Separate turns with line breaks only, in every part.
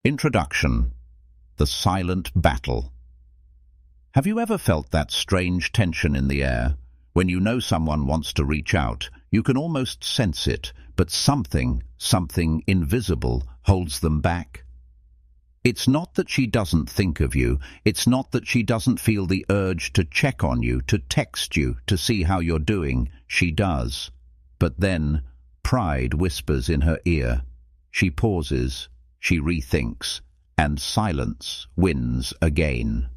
Introduction. The silent battle. Have you ever felt that strange tension in the air? When you know someone wants to reach out, you can almost sense it, but something invisible holds them back. It's not that she doesn't think of you, it's not that she doesn't feel the urge to check on you, to text you, to see how you're doing. She does. But then, pride whispers in her ear. She pauses. She rethinks, and silence wins again.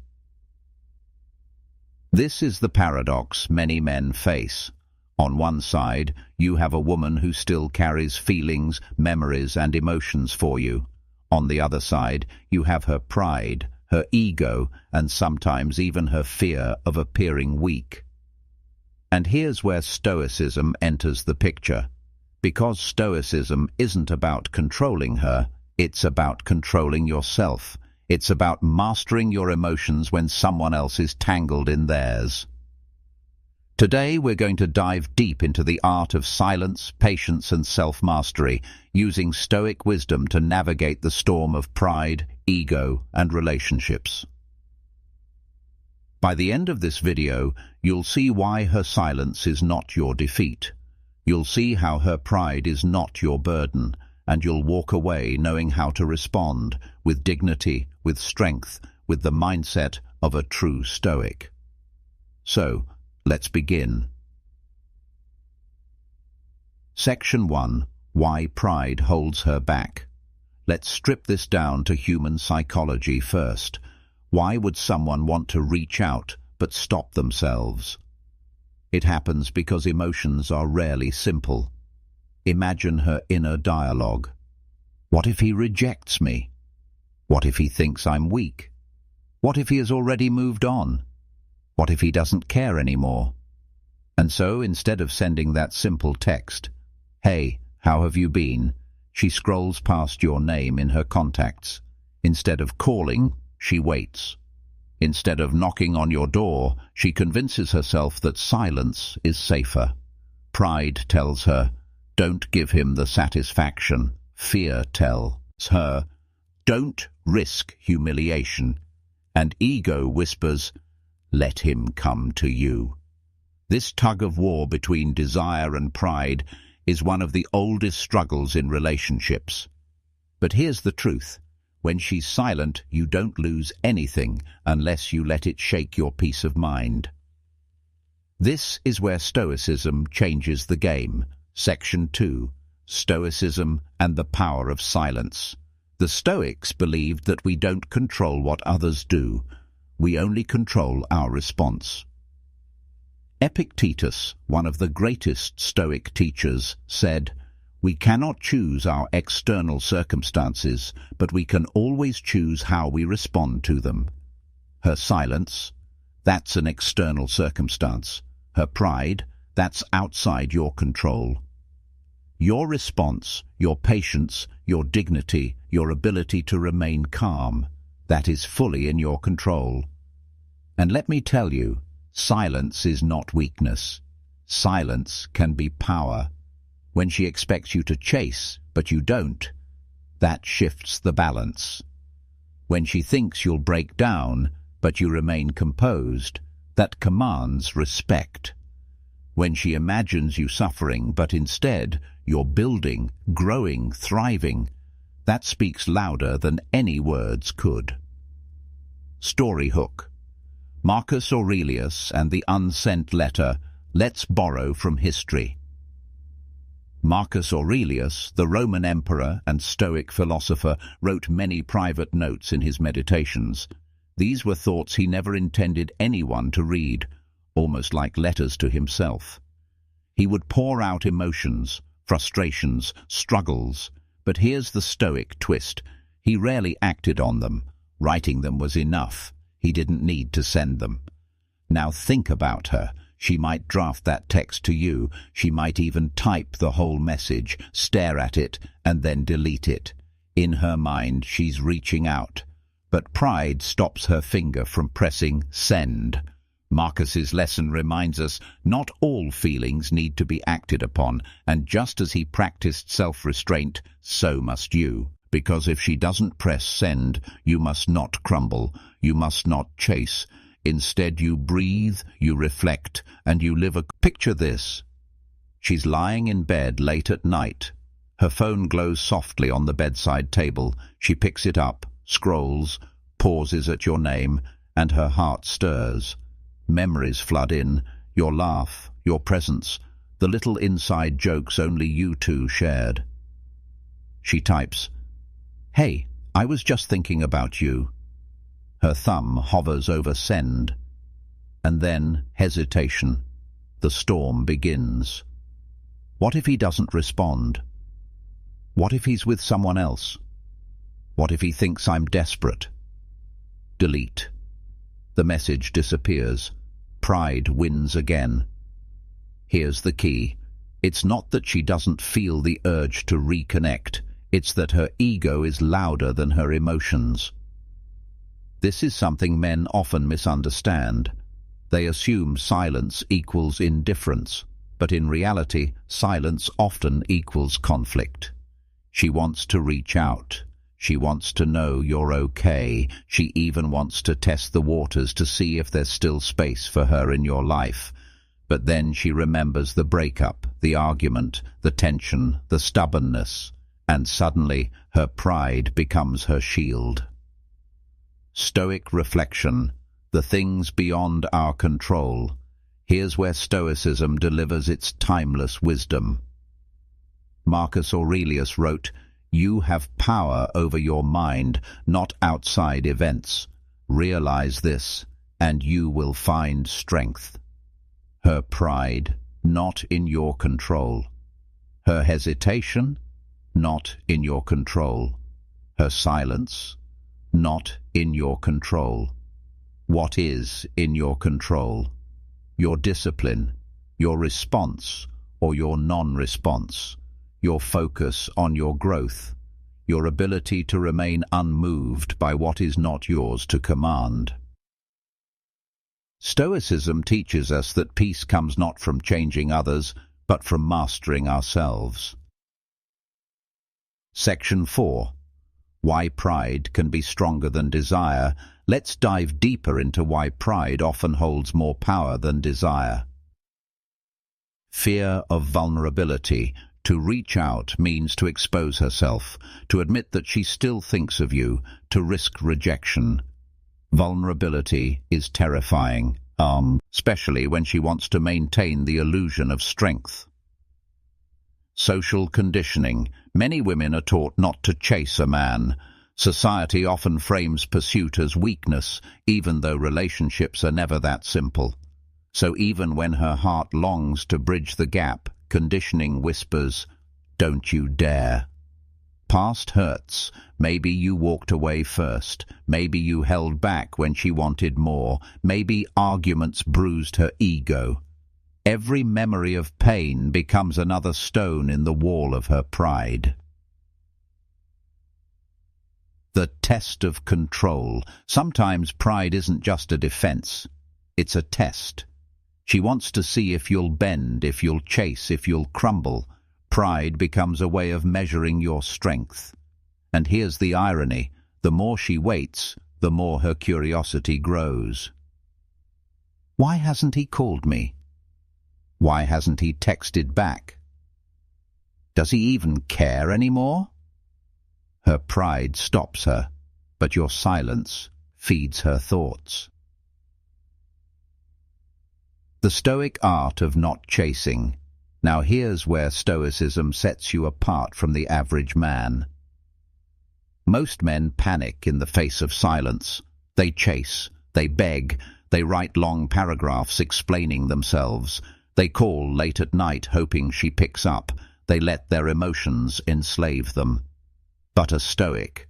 This is the paradox many men face. On one side, you have a woman who still carries feelings, memories, and emotions for you. On the other side, you have her pride, her ego, and sometimes even her fear of appearing weak. And here's where Stoicism enters the picture. Because Stoicism isn't about controlling her, it's about controlling yourself. It's about mastering your emotions when someone else is tangled in theirs. Today we're going to dive deep into the art of silence, patience, and self-mastery, using Stoic wisdom to navigate the storm of pride, ego, and relationships. By the end of this video, you'll see why her silence is not your defeat. You'll see how her pride is not your burden, and you'll walk away knowing how to respond with dignity, with strength, with the mindset of a true Stoic. So, let's begin. Section 1. Why pride holds her back. Let's strip this down to human psychology first. Why would someone want to reach out but stop themselves? It happens because emotions are rarely simple. Imagine her inner dialogue. What if he rejects me? What if he thinks I'm weak? What if he has already moved on? What if he doesn't care anymore? And so, instead of sending that simple text, "Hey, how have you been?" she scrolls past your name in her contacts. Instead of calling, she waits. Instead of knocking on your door, she convinces herself that silence is safer. Pride tells her, "Don't give him the satisfaction." Fear tells her, "Don't risk humiliation." And ego whispers, "Let him come to you." This tug-of-war between desire and pride is one of the oldest struggles in relationships. But here's the truth. When she's silent, you don't lose anything unless you let it shake your peace of mind. This is where Stoicism changes the game. Section 2. Stoicism and the power of silence. The Stoics believed that we don't control what others do. We only control our response. Epictetus, one of the greatest Stoic teachers, said, "We cannot choose our external circumstances, but we can always choose how we respond to them." Her silence, that's an external circumstance. Her pride, that's outside your control. Your response, your patience, your dignity, your ability to remain calm, that is fully in your control. And let me tell you, silence is not weakness. Silence can be power. When she expects you to chase, but you don't, that shifts the balance. When she thinks you'll break down, but you remain composed, that commands respect. When she imagines you suffering, but instead you're building, growing, thriving, that speaks louder than any words could. Story hook. Marcus Aurelius and the unsent letter. Let's borrow from history. Marcus Aurelius, the Roman emperor and Stoic philosopher, wrote many private notes in his meditations. These were thoughts he never intended anyone to read, almost like letters to himself. He would pour out emotions, frustrations, struggles, but here's the Stoic twist. He rarely acted on them. Writing them was enough. He didn't need to send them. Now think about her. She might draft that text to you. She might even type the whole message, stare at it, and then delete it. In her mind, she's reaching out. But pride stops her finger from pressing send. Marcus's lesson reminds us not all feelings need to be acted upon, and just as he practiced self-restraint, so must you. because if she doesn't press send, you must not crumble, you must not chase. Instead you breathe, you reflect, and you live a... Picture this. She's lying in bed late at night. Her phone glows softly on the bedside table. She picks it up, scrolls, pauses at your name, and her heart stirs. Memories flood in, your laugh, your presence, the little inside jokes only you two shared. She types, "Hey, I was just thinking about you." Her thumb hovers over send. And then hesitation. The storm begins. What if he doesn't respond? What if he's with someone else? What if he thinks I'm desperate? Delete. The message disappears. Pride wins again. Here's the key. It's not that she doesn't feel the urge to reconnect. It's that her ego is louder than her emotions. This is something men often misunderstand. They assume silence equals indifference, but in reality, silence often equals conflict. She wants to reach out. She wants to know you're okay. She even wants to test the waters to see if there's still space for her in your life. But then she remembers the breakup, the argument, the tension, the stubbornness, and suddenly her pride becomes her shield. Stoic reflection, the things beyond our control. Here's where Stoicism delivers its timeless wisdom. Marcus Aurelius wrote, "You have power over your mind, not outside events. Realize this, and you will find strength." Her pride, not in your control. Her hesitation, not in your control. Her silence, not in your control. What is in your control? Your discipline, your response, or your non-response. Your focus on your growth, your ability to remain unmoved by what is not yours to command. Stoicism teaches us that peace comes not from changing others, but from mastering ourselves. Section 4. Why pride can be stronger than desire. Let's dive deeper into why pride often holds more power than desire. Fear of vulnerability. To reach out means to expose herself, to admit that she still thinks of you, to risk rejection. Vulnerability is terrifying, especially when she wants to maintain the illusion of strength. Social conditioning. Many women are taught not to chase a man. Society often frames pursuit as weakness, even though relationships are never that simple. So even when her heart longs to bridge the gap, conditioning whispers, "Don't you dare." Past hurts. Maybe you walked away first. Maybe you held back when she wanted more. Maybe arguments bruised her ego. Every memory of pain becomes another stone in the wall of her pride. The test of control. Sometimes pride isn't just a defense. It's a test. She wants to see if you'll bend, if you'll chase, if you'll crumble. Pride becomes a way of measuring your strength. And here's the irony. The more she waits, the more her curiosity grows. Why hasn't he called me? Why hasn't he texted back? Does he even care anymore? Her pride stops her, but your silence feeds her thoughts. The Stoic art of not chasing. Now here's where Stoicism sets you apart from the average man. Most men panic in the face of silence. They chase, they beg, they write long paragraphs explaining themselves. They call late at night hoping she picks up. They let their emotions enslave them. But a Stoic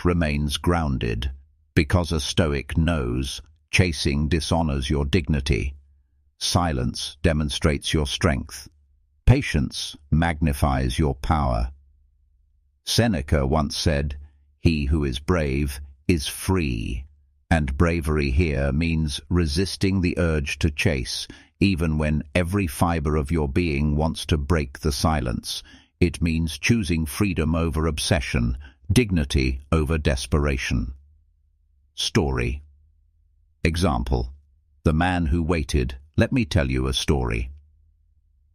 remains grounded, because a Stoic knows chasing dishonors your dignity. Silence demonstrates your strength. Patience magnifies your power. Seneca once said, "He who is brave is free." And bravery here means resisting the urge to chase, even when every fiber of your being wants to break the silence. It means choosing freedom over obsession, dignity over desperation. Story. Example. The man who waited. Let me tell you a story.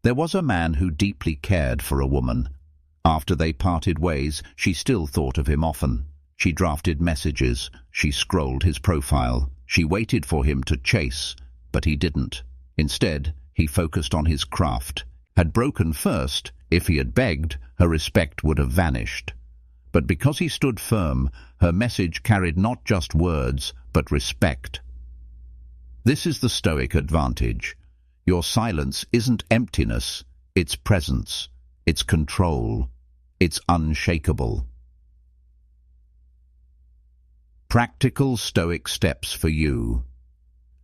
There was a man who deeply cared for a woman. After they parted ways, she still thought of him often. She drafted messages. She scrolled his profile. She waited for him to chase, but he didn't. Instead, he focused on his craft. Had broken first, if he had begged, her respect would have vanished. But because he stood firm, her message carried not just words, but respect. This is the Stoic advantage. Your silence isn't emptiness, it's presence, it's control, it's unshakable. Practical Stoic steps for you.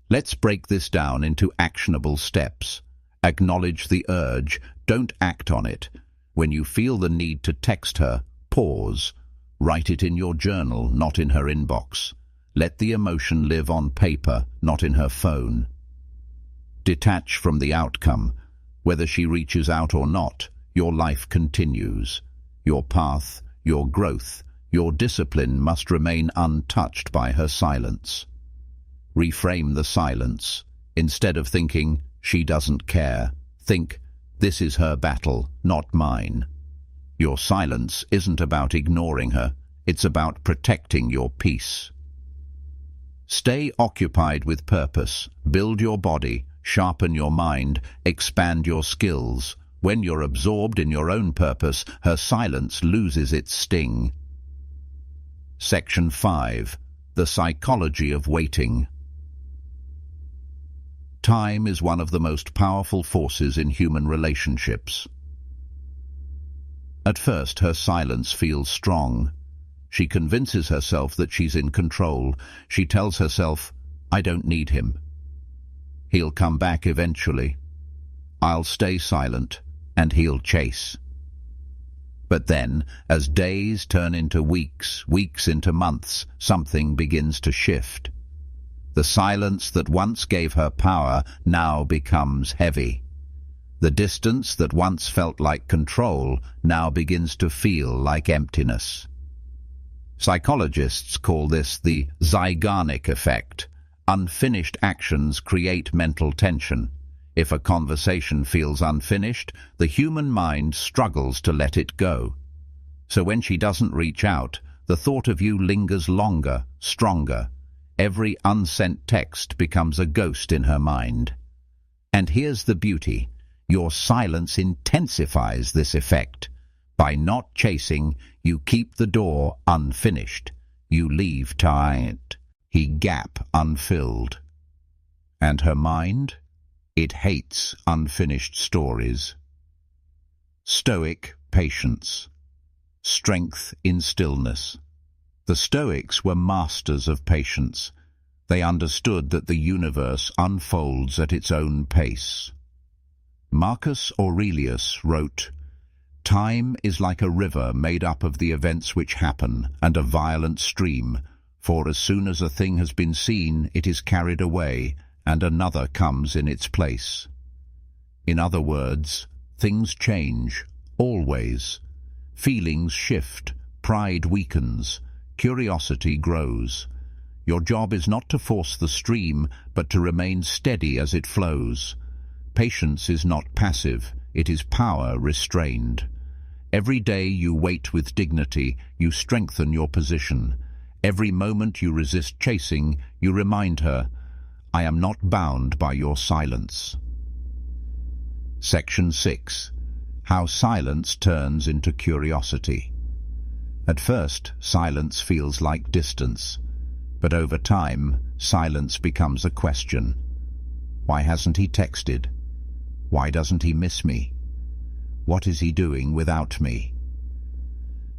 Let's break this down into actionable steps. Acknowledge the urge, don't act on it. When you feel the need to text her, pause. Write it in your journal, not in her inbox. Let the emotion live on paper, not in her phone. Detach from the outcome. Whether she reaches out or not, your life continues. Your path, your growth, your discipline must remain untouched by her silence. Reframe the silence. Instead of thinking, she doesn't care, think, this is her battle, not mine. Your silence isn't about ignoring her, it's about protecting your peace. Stay occupied with purpose. Build your body, sharpen your mind, expand your skills. When you're absorbed in your own purpose, her silence loses its sting. Section 5. The Psychology of Waiting. Time is one of the most powerful forces in human relationships. At first, her silence feels strong. She convinces herself that she's in control. She tells herself, I don't need him. He'll come back eventually. I'll stay silent, and he'll chase. But then, as days turn into weeks, weeks into months, something begins to shift. The silence that once gave her power now becomes heavy. The distance that once felt like control now begins to feel like emptiness. Psychologists call this the Zeigarnik effect. Unfinished actions create mental tension. If a conversation feels unfinished, the human mind struggles to let it go. So when she doesn't reach out, the thought of you lingers longer, stronger. Every unsent text becomes a ghost in her mind. And here's the beauty. Your silence intensifies this effect. By not chasing, you keep the door unfinished. You leave tight, he gap unfilled. And her mind? It hates unfinished stories. Stoic patience. Strength in stillness. The Stoics were masters of patience. They understood that the universe unfolds at its own pace. Marcus Aurelius wrote, Time is like a river made up of the events which happen, and a violent stream, for as soon as a thing has been seen, it is carried away, and another comes in its place. In other words, things change, always. Feelings shift, pride weakens, curiosity grows. Your job is not to force the stream, but to remain steady as it flows. Patience is not passive, it is power restrained. Every day you wait with dignity, you strengthen your position. Every moment you resist chasing, you remind her, I am not bound by your silence. Section 6. How silence turns into curiosity. At first, silence feels like distance, but over time, silence becomes a question. Why hasn't he texted? Why doesn't he miss me? What is he doing without me?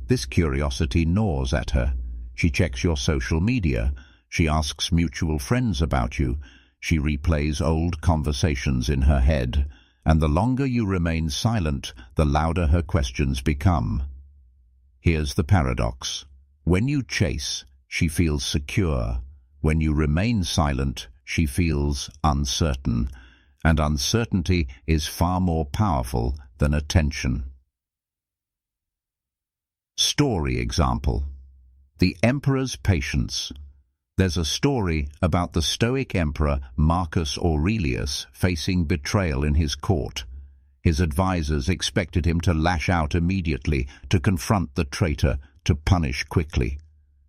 This curiosity gnaws at her. She checks your social media. She asks mutual friends about you. She replays old conversations in her head. And the longer you remain silent, the louder her questions become. Here's the paradox. When you chase, she feels secure. When you remain silent, she feels uncertain. And uncertainty is far more powerful than attention. Story example. The Emperor's Patience. There's a story about the Stoic Emperor Marcus Aurelius facing betrayal in his court. His advisors expected him to lash out immediately, to confront the traitor, to punish quickly.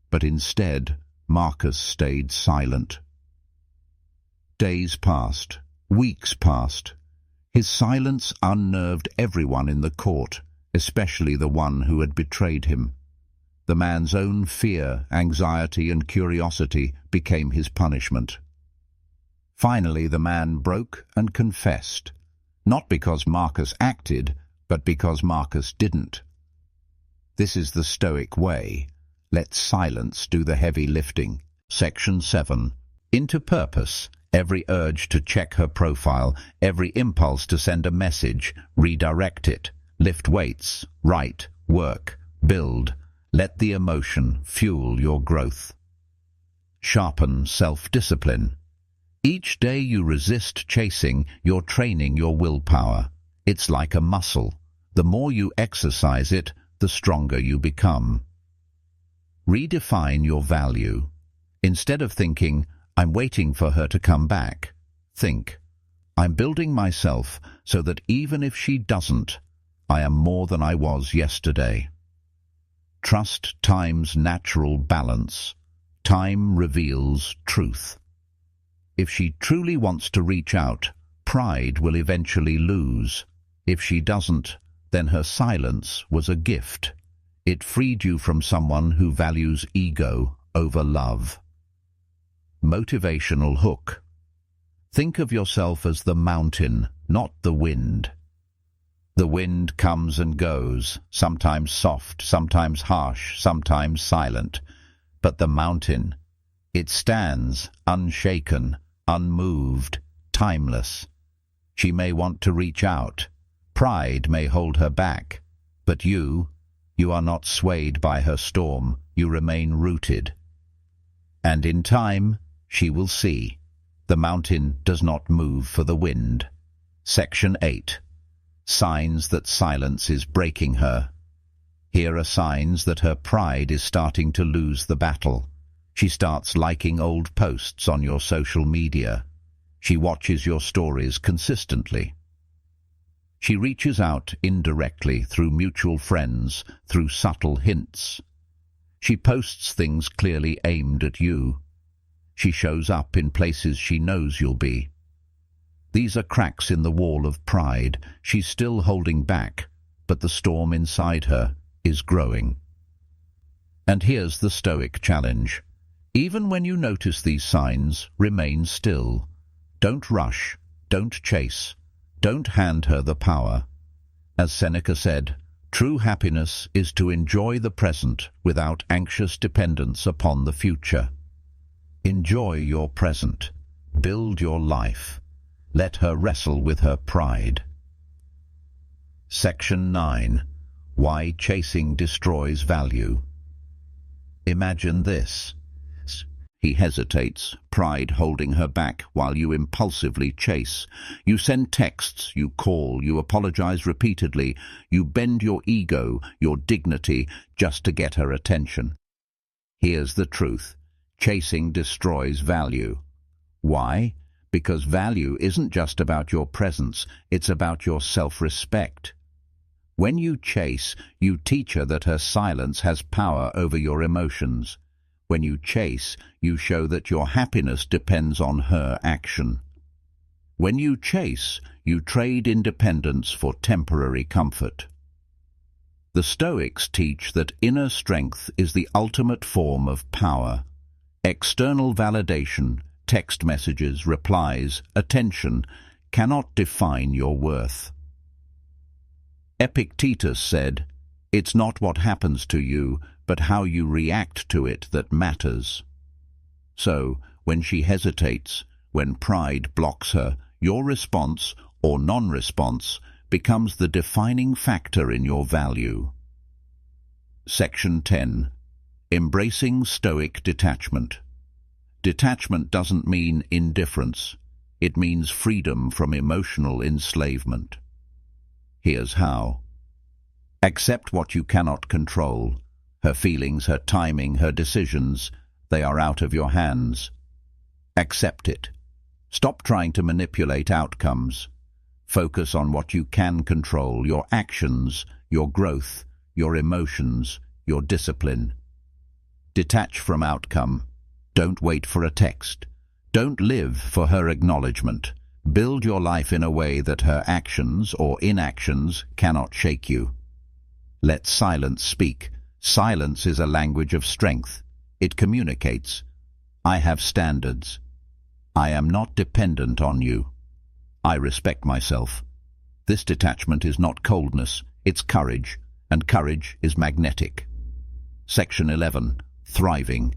But instead, Marcus stayed silent. Days passed. Weeks passed. His silence unnerved everyone in the court, especially the one who had betrayed him. The man's own fear, anxiety, and curiosity became his punishment. Finally, the man broke and confessed, not because Marcus acted, but because Marcus didn't. This is the Stoic way. Let silence do the heavy lifting. Section 7. Into purpose. Every urge to check her profile, every impulse to send a message, redirect it. Lift weights, write, work, build. Let the emotion fuel your growth. Sharpen self-discipline. Each day you resist chasing, you're training your willpower. It's like a muscle. The more you exercise it, the stronger you become. Redefine your value. Instead of thinking, I'm waiting for her to come back, think, I'm building myself so that even if she doesn't, I am more than I was yesterday. Trust time's natural balance. Time reveals truth. If she truly wants to reach out, pride will eventually lose. If she doesn't, then her silence was a gift. It freed you from someone who values ego over love. Motivational hook. Think of yourself as the mountain, not the wind. The wind comes and goes, sometimes soft, sometimes harsh, sometimes silent. But the mountain, it stands, unshaken, unmoved, timeless. She may want to reach out. Pride may hold her back. But you are not swayed by her storm. You remain rooted. And in time, she will see. The mountain does not move for the wind. Section 8. Signs that silence is breaking her. Here are signs that her pride is starting to lose the battle. She starts liking old posts on your social media. She watches your stories consistently. She reaches out indirectly through mutual friends, through subtle hints. She posts things clearly aimed at you. She shows up in places she knows you'll be. These are cracks in the wall of pride. She's still holding back, but the storm inside her is growing. And here's the Stoic challenge. Even when you notice these signs, remain still. Don't rush, don't chase, don't hand her the power. As Seneca said, true happiness is to enjoy the present without anxious dependence upon the future. Enjoy your present. Build your life. Let her wrestle with her pride. Section 9. Why chasing destroys value. Imagine this. He hesitates, pride holding her back while you impulsively chase. You send texts, you call, you apologize repeatedly. You bend your ego, your dignity, just to get her attention. Here's the truth. Chasing destroys value. Why? Because value isn't just about your presence, it's about your self-respect. When you chase, you teach her that her silence has power over your emotions. When you chase, you show that your happiness depends on her action. When you chase, you trade independence for temporary comfort. The Stoics teach that inner strength is the ultimate form of power. External validation, text messages, replies, attention, cannot define your worth. Epictetus said, "It's not what happens to you, but how you react to it that matters." So, when she hesitates, when pride blocks her, your response, or non-response, becomes the defining factor in your value. Section 10. Embracing Stoic detachment. Detachment doesn't mean indifference. It means freedom from emotional enslavement. Here's how. Accept what you cannot control. Her feelings, her timing, her decisions, they are out of your hands. Accept it. Stop trying to manipulate outcomes. Focus on what you can control, your actions, your growth, your emotions, your discipline. Detach from outcome. Don't wait for a text. Don't live for her acknowledgement. Build your life in a way that her actions or inactions cannot shake you. Let silence speak. Silence is a language of strength. It communicates. I have standards. I am not dependent on you. I respect myself. This detachment is not coldness, it's courage, and courage is magnetic. Section 11. Thriving.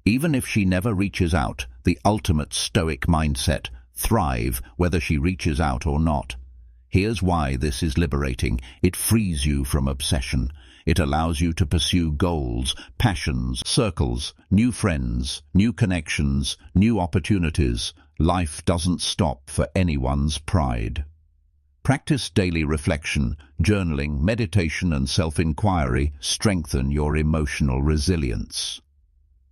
Even if she never reaches out, the ultimate Stoic mindset, thrive whether she reaches out or not. Here's why this is liberating. It frees you from obsession. It allows you to pursue goals, passions, circles, new friends, new connections, new opportunities. Life doesn't stop for anyone's pride. Practice daily reflection, journaling, meditation and self-inquiry strengthen your emotional resilience.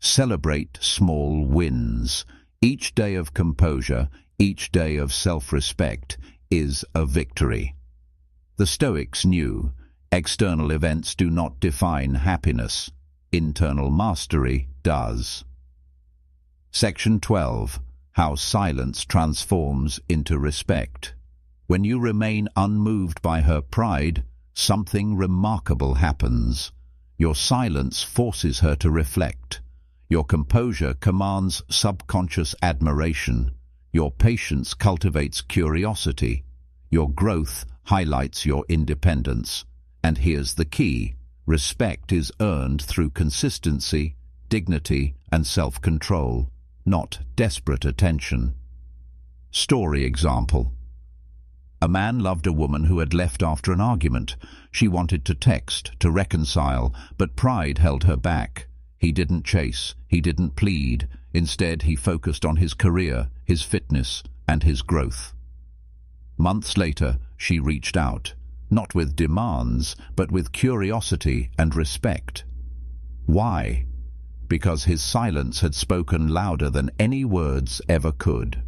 Celebrate small wins. Each day of composure, each day of self-respect is a victory. The Stoics knew external events do not define happiness. Internal mastery does. Section 12. How silence transforms into respect. When you remain unmoved by her pride, something remarkable happens. Your silence forces her to reflect. Your composure commands subconscious admiration. Your patience cultivates curiosity. Your growth highlights your independence. And here's the key. Respect is earned through consistency, dignity, and self-control, not desperate attention. Story example. A man loved a woman who had left after an argument. She wanted to text, to reconcile, but pride held her back. He didn't chase, he didn't plead. Instead, he focused on his career, his fitness, and his growth. Months later, she reached out, not with demands, but with curiosity and respect. Why? Because his silence had spoken louder than any words ever could.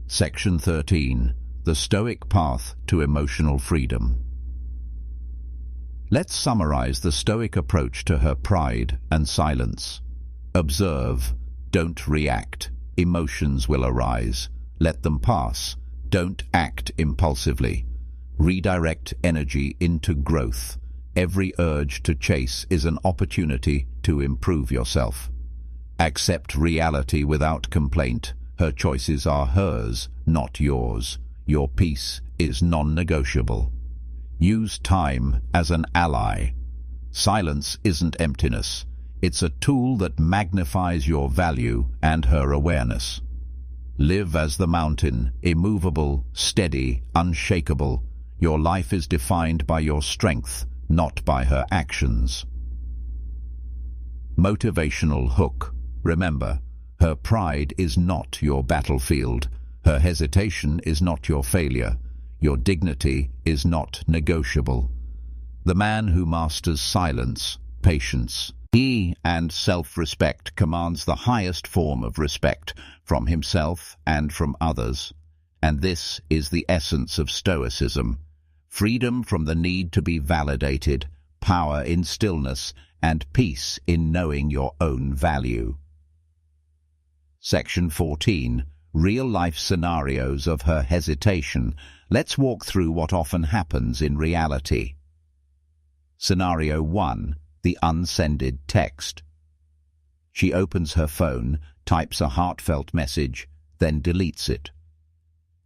Section 13. The Stoic Path to Emotional Freedom. Let's summarize the Stoic approach to her pride and silence. Observe, don't react. Emotions will arise. Let them pass. Don't act impulsively. Redirect energy into growth. Every urge to chase is an opportunity to improve yourself. Accept reality without complaint. Her choices are hers, not yours. Your peace is non-negotiable. Use time as an ally. Silence isn't emptiness. It's a tool that magnifies your value and her awareness. Live as the mountain, immovable, steady, unshakable. Your life is defined by your strength, not by her actions. Motivational hook. Remember, her pride is not your battlefield. Her hesitation is not your failure. Your dignity is not negotiable. The man who masters silence, patience, and self-respect commands the highest form of respect from himself and from others. And this is the essence of Stoicism. Freedom from the need to be validated, power in stillness, and peace in knowing your own value. Section 14. Real-life scenarios of her hesitation. Let's walk through what often happens in reality. Scenario 1. The unsended text. She opens her phone, types a heartfelt message, then deletes it.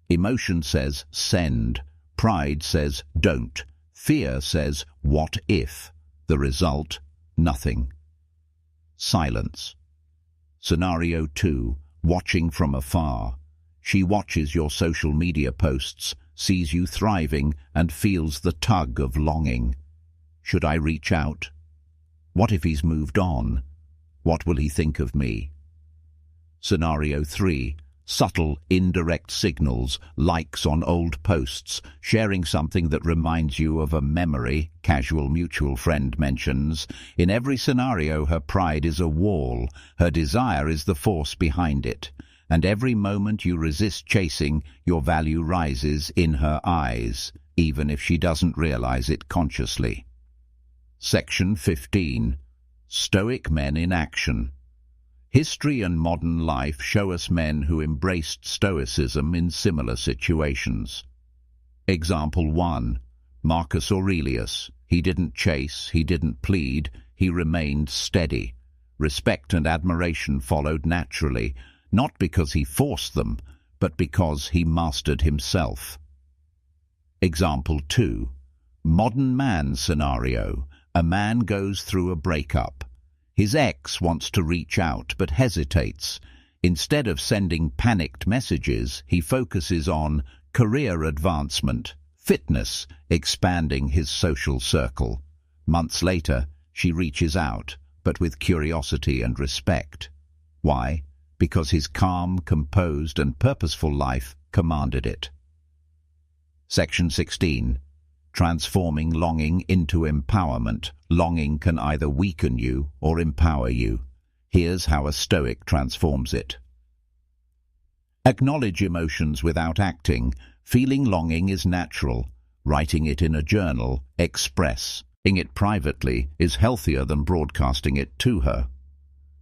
Emotion says send. Pride says don't. Fear says what if. The result, nothing. Silence. Scenario 2. Watching from afar. She watches your social media posts, sees you thriving, and feels the tug of longing. Should I reach out? What if he's moved on? What will he think of me? Scenario 3. Subtle, indirect signals, likes on old posts, sharing something that reminds you of a memory, casual mutual friend mentions. In every scenario, her pride is a wall, her desire is the force behind it. And every moment you resist chasing, your value rises in her eyes, even if she doesn't realize it consciously. Section 15. Stoic Men in Action. History and modern life show us men who embraced Stoicism in similar situations. Example 1. Marcus Aurelius. He didn't chase, he didn't plead, he remained steady. Respect and admiration followed naturally, not because he forced them, but because he mastered himself. Example 2. Modern man scenario. A man goes through a breakup. His ex wants to reach out but hesitates. Instead of sending panicked messages, he focuses on career advancement, fitness, expanding his social circle. Months later, she reaches out, but with curiosity and respect. Why? Because his calm, composed and purposeful life commanded it. Section 16. Transforming longing into empowerment. Longing can either weaken you or empower you. Here's how a Stoic transforms it. Acknowledge emotions without acting. Feeling longing is natural. Writing it in a journal, express. Saying it privately is healthier than broadcasting it to her.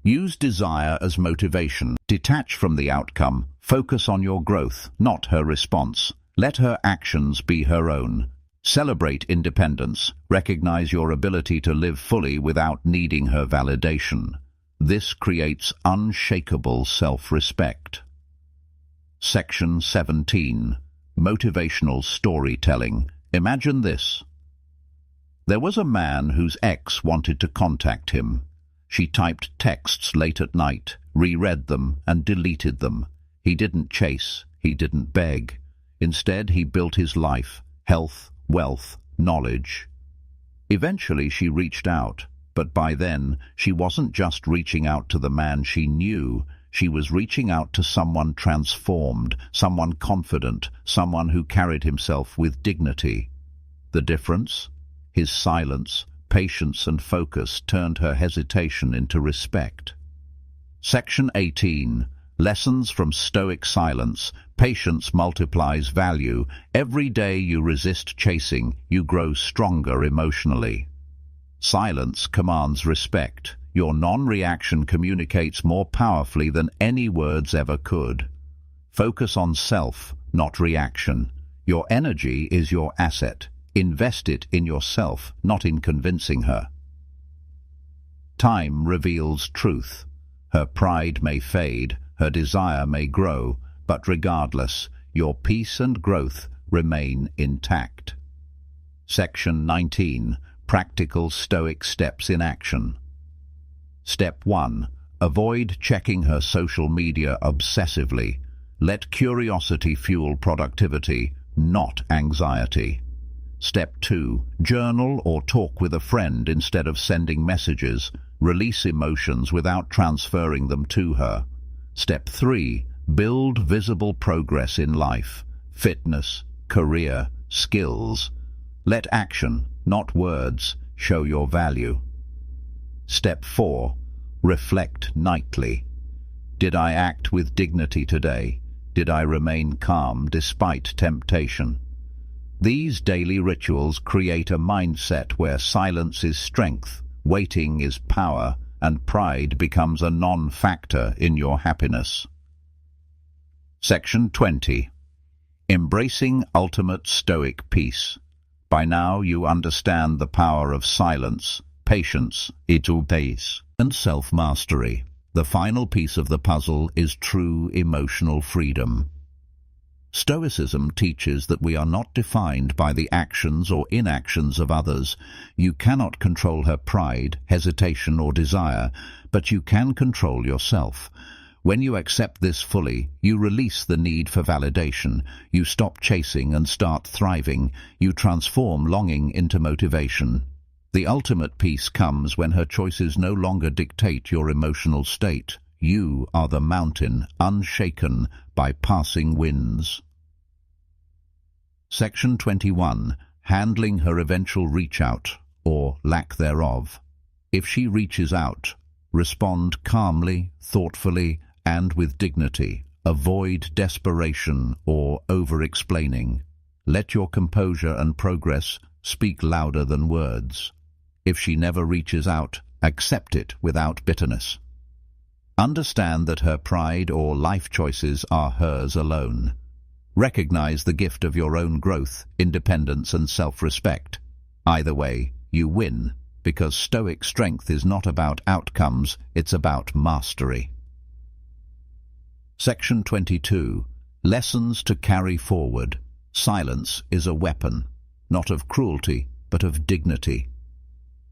Use desire as motivation. Detach from the outcome. Focus on your growth, not her response. Let her actions be her own. Celebrate independence. Recognize your ability to live fully without needing her validation. This creates unshakable self-respect. Section 17. Motivational storytelling. Imagine this. There was a man whose ex wanted to contact him. She typed texts late at night, reread them, and deleted them. He didn't chase, he didn't beg. Instead, he built his life, health, wealth, knowledge. Eventually she reached out, but by then she wasn't just reaching out to the man she knew, she was reaching out to someone transformed, someone confident, someone who carried himself with dignity. The difference? His silence, patience and focus turned her hesitation into respect. Section 18. Lessons from Stoic silence. Patience multiplies value. Every day you resist chasing, you grow stronger emotionally. Silence commands respect. Your non-reaction communicates more powerfully than any words ever could. Focus on self, not reaction. Your energy is your asset. Invest it in yourself, not in convincing her. Time reveals truth. Her pride may fade, her desire may grow, but regardless, your peace and growth remain intact. Section 19. Practical Stoic steps in action. Step 1. Avoid checking her social media obsessively. Let curiosity fuel productivity, not anxiety. Step 2. Journal or talk with a friend instead of sending messages. Release emotions without transferring them to her. Step 3. Build visible progress in life. Fitness, career, skills. Let action, not words, show your value. Step 4. Reflect nightly. Did I act with dignity today? Did I remain calm despite temptation? These daily rituals create a mindset where silence is strength, waiting is power, and pride becomes a non-factor in your happiness. Section 20. Embracing ultimate Stoic peace. By now you understand the power of silence, patience, pace, and self-mastery. The final piece of the puzzle is true emotional freedom. Stoicism teaches that we are not defined by the actions or inactions of others. You cannot control her pride, hesitation, or desire, but you can control yourself. When you accept this fully, you release the need for validation. You stop chasing and start thriving. You transform longing into motivation. The ultimate peace comes when her choices no longer dictate your emotional state. You are the mountain unshaken by passing winds. Section 21. Handling her eventual reach-out, or lack thereof. If she reaches out, respond calmly, thoughtfully, and with dignity. Avoid desperation or over-explaining. Let your composure and progress speak louder than words. If she never reaches out, accept it without bitterness. Understand that her pride or life choices are hers alone. Recognize the gift of your own growth, independence, and self-respect. Either way, you win, because Stoic strength is not about outcomes, it's about mastery. Section 22. Lessons to carry forward. Silence is a weapon, not of cruelty, but of dignity.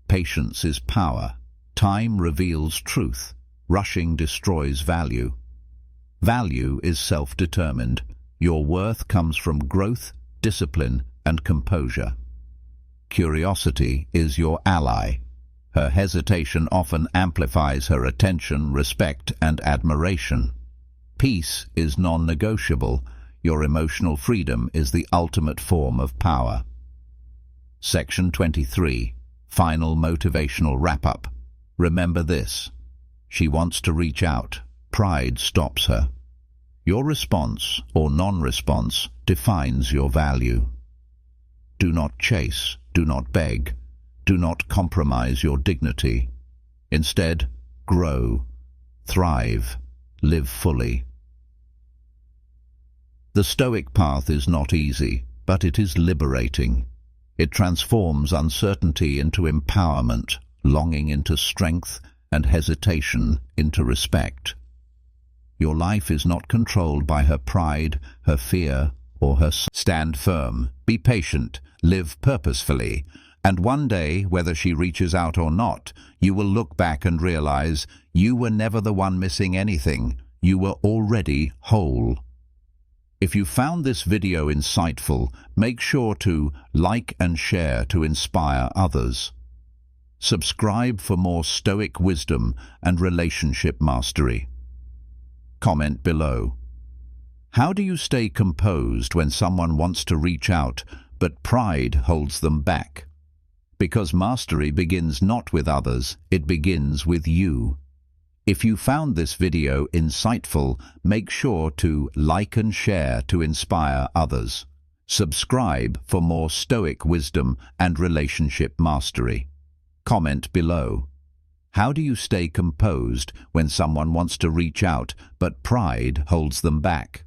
Patience is power. Time reveals truth. Rushing destroys value. Value is self-determined. Your worth comes from growth, discipline, and composure. Curiosity is your ally. Her hesitation often amplifies her attention, respect, and admiration. Peace is non-negotiable. Your emotional freedom is the ultimate form of power. Section 23. Final motivational wrap-up. Remember this. She wants to reach out. Pride stops her. Your response or non-response defines your value. Do not chase. Do not beg. Do not compromise your dignity. Instead, grow, thrive, live fully. The Stoic path is not easy, but it is liberating. It transforms uncertainty into empowerment, longing into strength, and hesitation into respect. Your life is not controlled by her pride, her fear, or her... Stand firm, be patient, live purposefully, and one day, whether she reaches out or not, you will look back and realize you were never the one missing anything. You were already whole. If you found this video insightful, make sure to like and share to inspire others. Subscribe for more Stoic wisdom and relationship mastery. Comment below. How do you stay composed when someone wants to reach out, but pride holds them back? Because mastery begins not with others, it begins with you. If you found this video insightful, make sure to like and share to inspire others. Subscribe for more Stoic wisdom and relationship mastery. Comment below. How do you stay composed when someone wants to reach out, but pride holds them back?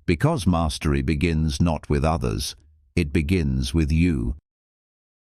Because mastery begins not with others, it begins with you.